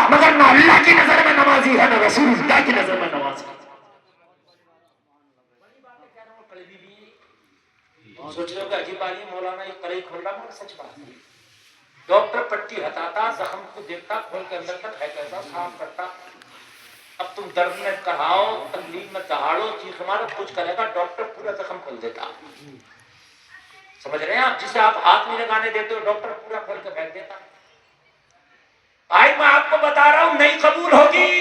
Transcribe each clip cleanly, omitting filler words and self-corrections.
مگر نہ اللہ کی نظر میں نمازی ہے نہ رسول اللہ کی نظر میں نمازی ہے۔ سوچ رہے ہو کہ عجیب بات ہے، مولانا یہ قلعی کھول رہا مگر سچ بات ہے۔ ڈاکٹر پٹی ہٹاتا، زخم کو دیکھتا، کھول کے اندر تک ہے کیسا صاف کرتا۔ اب تم درد میں کہاؤ، تکلیف میں دہاڑو، چیخ مارو، کچھ کرے گا، ڈاکٹر پورا زخم کھول دیتا۔ سمجھ رہے ہیں آپ؟ جسے آپ ہاتھ نہیں لگانے دیتے ہو ڈاکٹر پورا کھول کے پھینک دیتا۔ بھائی میں آپ کو بتا رہا ہوں نہیں قبول ہوگی،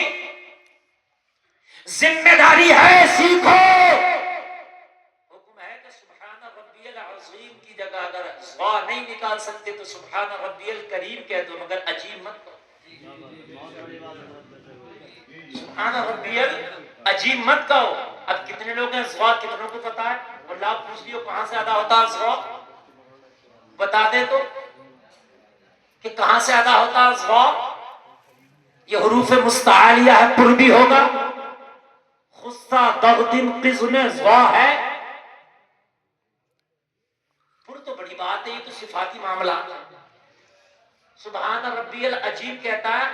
ذمہ داری ہے، سیکھو۔ حکم ہے کہ سبحان ربی العظیم کی جگہ اگر ضا نہیں نکال سکتے تو سبحان ربی الکریم کہہ دو، مگر عجیب مت کرو۔ سبحان ربی العظیم مت کہو۔ اب کتنے لوگ ہیں ضا کتنوں کو پتا ہے؟ اللہ پوچھ لیو کہاں سے ادا ہوتا ہے ضا، بتا دے تو کہ کہاں سے ادا ہوتا ہے ضا۔ یہ حروف مستعالیہ ہے، پر بھی ہوگا، خصہ دغدن قزن ضا ہے۔ پر تو بڑی بات ہے، یہ تو صفاتی معاملہ۔ سبحان ربی العظیم کہتا ہے،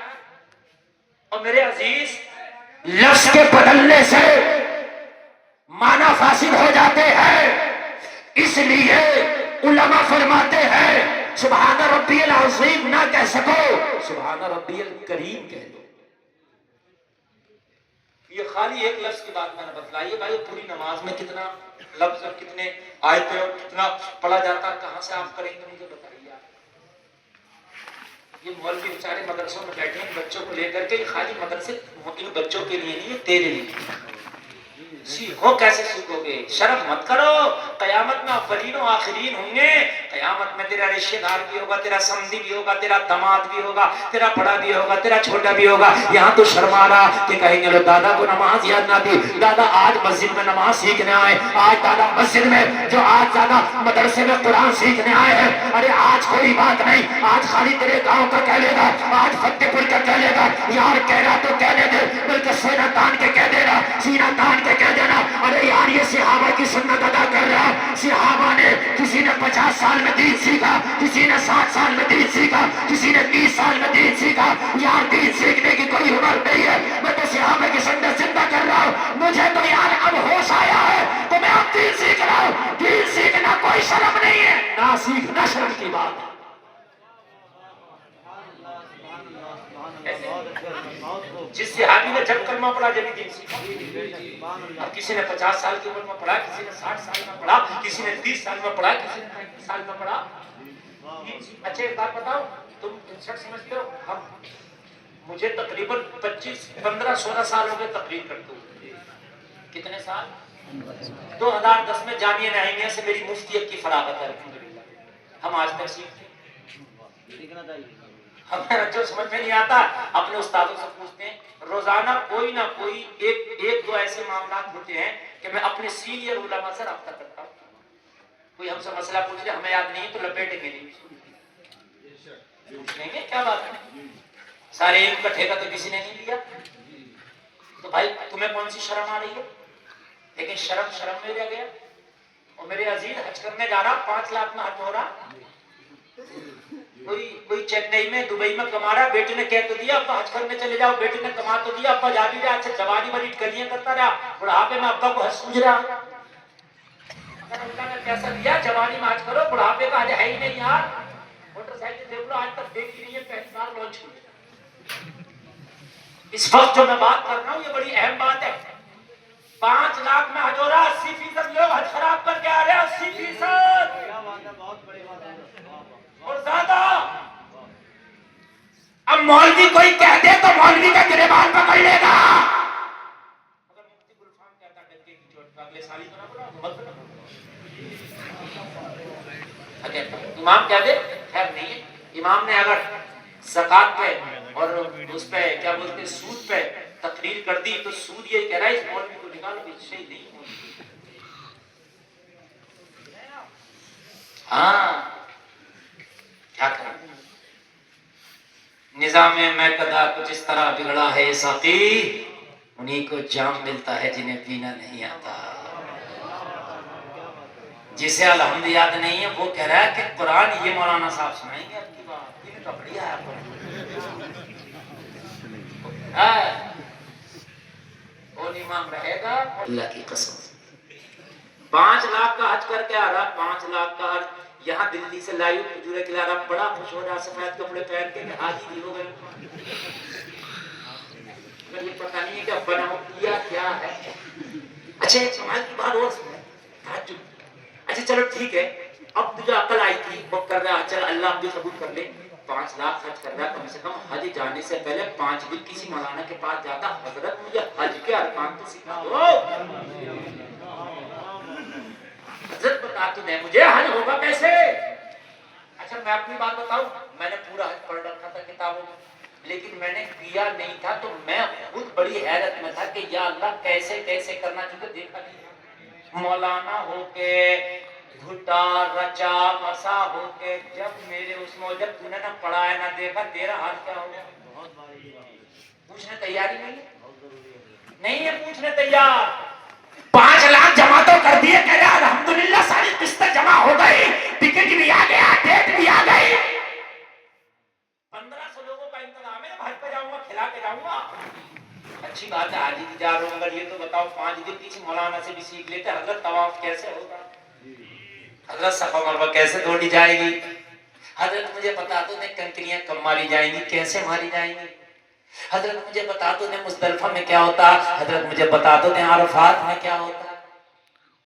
اور میرے عزیز لفظ کے بدلنے سے معنی فاسد ہو جاتے ہیں، اس لیے علماء فرماتے ہیں سبحان ربی العظیم نہ کہہ سکو سبحان ربی الکریم کہہ دو۔ یہ خالی ایک لفظ کی بات میں نے بتلائی ہے بھائی، پوری نماز میں کتنا لفظ اور کتنے آیتیں اور کتنا پڑھا جاتا، کہاں سے آپ کریں گے مجھے بتائیے آپ۔ یہ مولوی بیچارے مدرسوں میں بیٹھے ہیں بچوں کو لے کر کے، خالی مدرسے ان بچوں کے لیے نہیں، یہ تیرے لیے۔ سیکھو، کیسے سیکھو گے؟ شرف مت کرو، قیامت میں اولین و آخرین ہوں گے، قیامت میں تیرا رشتہ دار بھی ہوگا، تیرا سمدھی بھی ہوگا، تیرا داماد بھی ہوگا، تیرا بڑا بھی ہوگا، تیرا چھوٹا بھی ہوگا۔ یہاں تو شرما رہا کہ کہیں گے لو دادا کو نماز یاد نہ تھی، دادا آج مسجد میں نماز سیکھنے آئے، آج دادا مسجد میں جو آج دادا مدرسے میں قرآن سیکھنے آئے ہیں، ارے آج کوئی بات نہیں، آج خالی تیرے گاؤں کا کہہ لے گا، آج فتح پور کا کہہ لے گا، یار کہہ رہا تو کہنے دے، بلکہ سینہ تان کے کہہ دے رہا، سینہ تان کے کہہ دینا، ارے یار یہ صحابہ کی سنت ادا کر رہا۔ صحابہ نے کسی نے 50 سال میں دین سیکھا، کسی نے 60 سال میں دین سیکھا، کسی نے 30 سال میں دین سیکھا۔ یار دین سیکھنے کی کوئی عمر نہیں ہے، میں تو صحابہ کی سنت زندہ کر رہا ہوں، مجھے تو یار اب ہوش آیا ہے تو میں اب دین سیکھ رہا ہوں۔ دین سیکھنا کوئی شرم نہیں ہے، نہ سیکھنا شرم کی بات ہے۔ جس صحابی نے جب کلمہ پڑھا جب دین سیکھا، اب کسی نے 50 سال کی عمر میں پڑھا، کسی نے 60 سال میں پڑھا، کسی نے 30 سال میں پڑھا، کسی نے 35 سال میں پڑھا۔ اچھا ایک بات بتاؤ، تم 59 سمجھتے ہو، ہم مجھے تقریباً 15 سال ہو گئے تقریر کرتے ہوئے۔ کتنے سال؟ 2010 میں جامعہ نعیمیہ سے میری مفتیت کی فراغت ہے الحمدللہ۔ ہم آج تک سیکھتے ہیں، ہمیں جو سمجھ میں نہیں آتا اپنے استادوں سے پوچھتے ہیں۔ روزانہ کوئی نہ کوئی ایک دو ایسے معاملات ہوتے ہیں کہ میں اپنے سینئر علماء سے رابطہ کرتا ہوں۔ کوئی ہم سے مسئلہ پوچھ لے، ہمیں یاد نہیں تو لپیٹیں گے نہیں، پوچھیں گے کیا بات ہے، سارے ایک کا ٹھیکہ تو کسی نے نہیں لیا۔ تو بھائی تمہیں کون سی شرم آ رہی ہے؟ لیکن شرم میں رہ گیا۔ اور میرے عزیز حج کرنے جا رہا، 5 لاکھ میں حج ہو رہا، کوئی چنئی میں دبئی میں کما رہا، بیٹے نے کہہ تو دیا ابا حج کرنے چلے جاؤ، بیٹے نے کما تو دیا ابا جا بھی رہا، اچھا جوانی بڑی گلیاں کرتا رہا، بڑھاپے میں ابا کو حج سوچ رہا۔ اگر اللہ نے پیسہ دیا جوانی میں حج کرو، بڑھاپے کا حج ہے ہی نہیں یار۔ موٹر سائیکل دیکھ لو آج تک دیکھی نہیں ہے، پہلی بار لانچ ہوئی۔ اس وقت جو میں بات کر رہا ہوں یہ بڑی اہم بات ہے۔ 5 لاکھ میں حج ہو رہا، 80% لوگ حج خراب کر کے آ رہے ہیں، 80% اور زیادہ۔ اب مولوی کوئی کہہ دے تو مولوی کا گریبان پکڑ لے گا۔ اگر مفتی گلفام کہتا ڈنکے کی چوٹ پہ اگلے سال ہی تو نہ بڑھا، مت نہ اگر امام کہہ دے خیر نہیں ہے۔ امام نے اگر زکات پہ اور اس پہ کیا بولتے ہیں سود پہ تقریر کر دی تو سود یہ کہہ رہا ہے اس مولوی کو نکالو، صحیح نہیں۔ ہاں کیا کریں، نظام میں قضا کچھ اس طرح بگڑا ہے ساقی، انہی کو جام ملتا ہے جنہیں پینا نہیں آتا۔ جسے الحمد یاد نہیں ہے وہ کہہ رہا ہے کہ قرآن یہ مولانا صاحب سنائیں گے اب کی بات، ان کا بڑھیا ہے قرآن۔ نام رہے گا اللہ کی قسم 5 لاکھ کا حج کر کے آ رہا 5 لاکھ کا حج یہاں دلی سے لائیو کھجورے کھلا رہا بڑا خوش ہو رہا سفید کپڑے پہن کے کہ حاجی جی ہو گئے مجھے پتہ نہیں ہے کہ بنا کیا کیا ہے اچھا ایک سوال کی بات اور سنیں اچھا چلو ٹھیک ہے اب تجھے عقل آئی تھی وہ کر رہا چل اللہ بھی قبول کر لے 5 لاکھ خرچ کر رہا کم سے کم حج جانے سے پہلے 5 دن کسی مولانا کے پاس جاتا حضرت مجھے حج کے ارکان تو سکھا دو حضرت بتا تو دے مجھے حج ہوگا کیسے اچھا میں اپنی بات بتاؤں میں نے پورا حج پڑھ رکھا تھا کتابوں میں لیکن میں نے کیا نہیں تھا تو میں خود بڑی حیرت میں تھا کہ یا اللہ کیسے کیسے کرنا چاہیے دیکھا نہیں مولانا ہو کے گھٹا رچا مسا ہو کے جب میرے اس میں جب تو نے نہ پڑھا ہے نہ دیکھا تیرا حال کیا ہوگا پوچھنے تیاری نہیں ہے پوچھنے تیار 5 لاکھ جمع تو کر دیے کہہ رہا الحمدللہ ساری قسطیں جمع ہو گئی ٹکٹ بھی آ گیا ڈیٹ بھی آ گئی 1500 لوگوں کا انتظام ہے بھاج پہ جاؤں گا کھلا کے جاؤں گا اچھی بات ہے حاجی جی جا رہا ہوں مگر یہ تو بتاؤ 5 دن کسی مولانا سے بھی سیکھ لیتے حضرت طواف کیسے ہوگا حضرت صفا مروہ کیسے دوڑی جائے گی حضرت مجھے بتا دو نے کنکریاں کب ماری جائیں گی کیسے ماری جائیں گی حضرت مجھے بتا دو نے مزدلفہ میں کیا ہوتا حضرت مجھے بتا دو نے عرفات میں کیا ہوتا